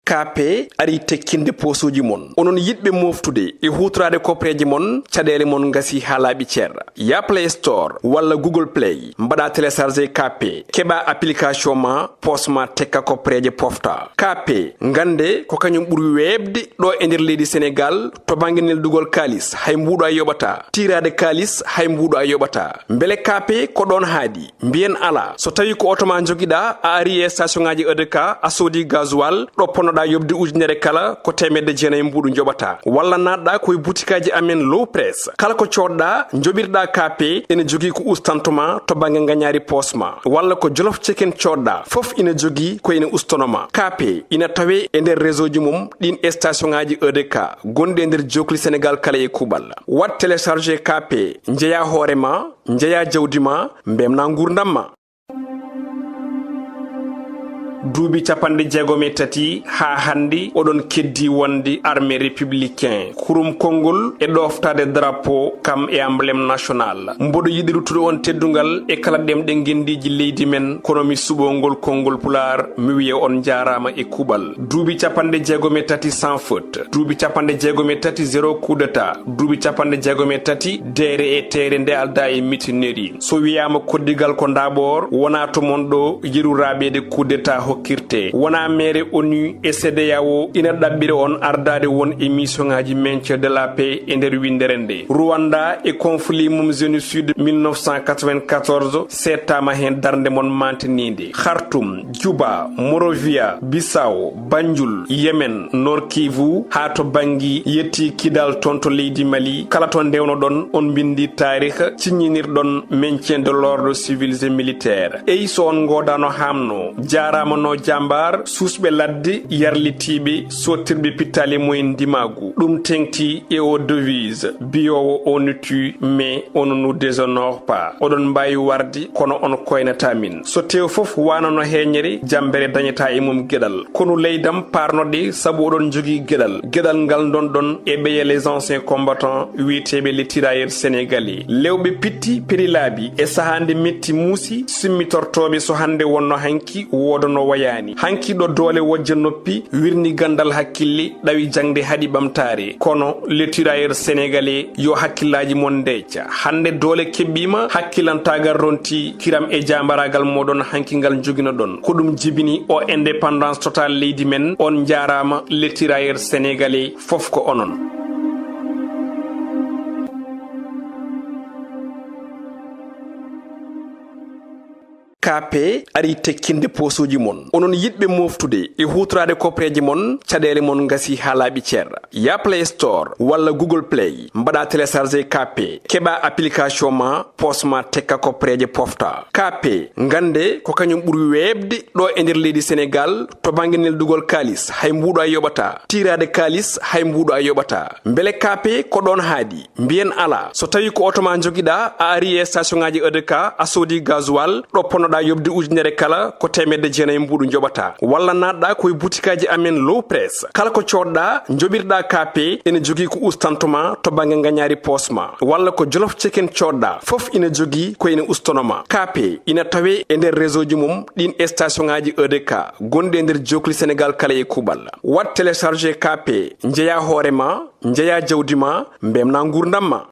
KP ari tekkinde posuji mon onon yidbe moftude e hutrade kopreji mon cadele mon ngasi halabi cerra ya Play Store walla Google Play mbada télécharger KP keba application ma posma tekka kopreje pofta KP ngande ko kanyum buri webde do e nder leydi Sénégal to banginel dugol kalis hay mbudo ay yobata tirade kalis hay mbudo ay yobata mbele KP ko don haadi mbien ala so tawi ko otoma jogida a ari e station ngaji EDK a sodi gasoil do ponoda yobde ujunere kala ko temedde jeenay mbudu jobata walla nadda koy boutikaji amen low press kala ko codda jobirda KP ene jogi ko ustantuma to bangi nganyari posma walla ko jolof chicken codda fof ina jogi ko ina ustonoma KP ina tawe e nder réseau ji mum din station ngaji EDK gonde nder jokli Sénégal kala e kubal wat télécharger KP njeya horema njeya jawdima mbemna ngurdamma duubi capande jeegome tati ha handi odon keddi wondi armée républicain kurum kongol e doftade drapeau kam e emblème national mbodo yidirutude on teddungal e kala demde gendiji leydi men kono mi subongol kongol pular mi wiye on jarama e kubal duubi capande jeegome tati sans faute duubi capande jeegome tati zéro coup d'état duubi capande jeegome tati dere e tere nde alda e mutinerie so wiyama koddigal ko ndabor wona to mondo yiru rabede coup d'état hokkirte wona mere ONU e CEDEAO ina dabbire on ardade won émission ngaji maintien de la paix e nder winderende Rwanda e conflit mum génocide 1994 setama hen darnde mon mantininde Khartoum Juba Monrovia Bissau Banjul Yemen Nord Kivu ha to bangi yetti kidal tonto leydi Mali kala to ndewno don on bindi tarikh ciñinir don maintien de l'ordre civil et militaire e so on godano hamno jarama no jambar susbe ladde yarlitibe sotirbe pitale moyen dimagu dum tengti e o devise bio on tue mais on ne nous déshonore pas odon mbayi wardi kono on koynata min so tew fof wanano heñere jambere dañata e mum gedal kono leydam parnode sabu odon jogi gedal ngal don e beye les anciens combattants wiitebe les tirailleurs sénégalais lewbe pitti perilabi e sahande metti musi simmitortobe so hande wonno hanki wodono wayani hanki do dole wojja noppi wirni gandal hakkilli dawi jangde hadi bamtare kono les tirailleurs sénégalais yo hakkillaji mon deeca hande dole kebbima hakkilantagal ronti kiram e jambaragal modon hankingal jogino don ko dum jibini o indépendance totale leydi men on jarama les tirailleurs sénégalais fof ko onon KP ari tekkinde posuji mon onon yidbe moftude e hutrade kopreji mon cadele mon ngasi halabi cerra ya Play Store walla Google Play mbada télécharger KP keba application ma posma tekka kopreje pofta KP ngande ko kanyum buri webde do e nder leydi Sénégal to banginel dugol kalis hay mbudo ay yobata tirade kalis hay mbudo ay yobata mbele KP ko don haadi mbien ala so tawi ko otoma jogida a ari e station ngaji EDK a sodi gasoil do ponoda yobde ujunere kala ko temedde jeenay mbudu jobata walla nadda koy boutikaji amen low press kala ko codda jobirda KP ene jogi ko ustantuma to bangi nganyari posma walla ko jolof chicken codda fof ina jogi ko ina ustonoma KP ina tawe e nder réseau ji mum din station ngaji EDK gonde nder jokli Sénégal kala e kubal wat télécharger KP njeya horema njeya jawdima mbemna ngurdamma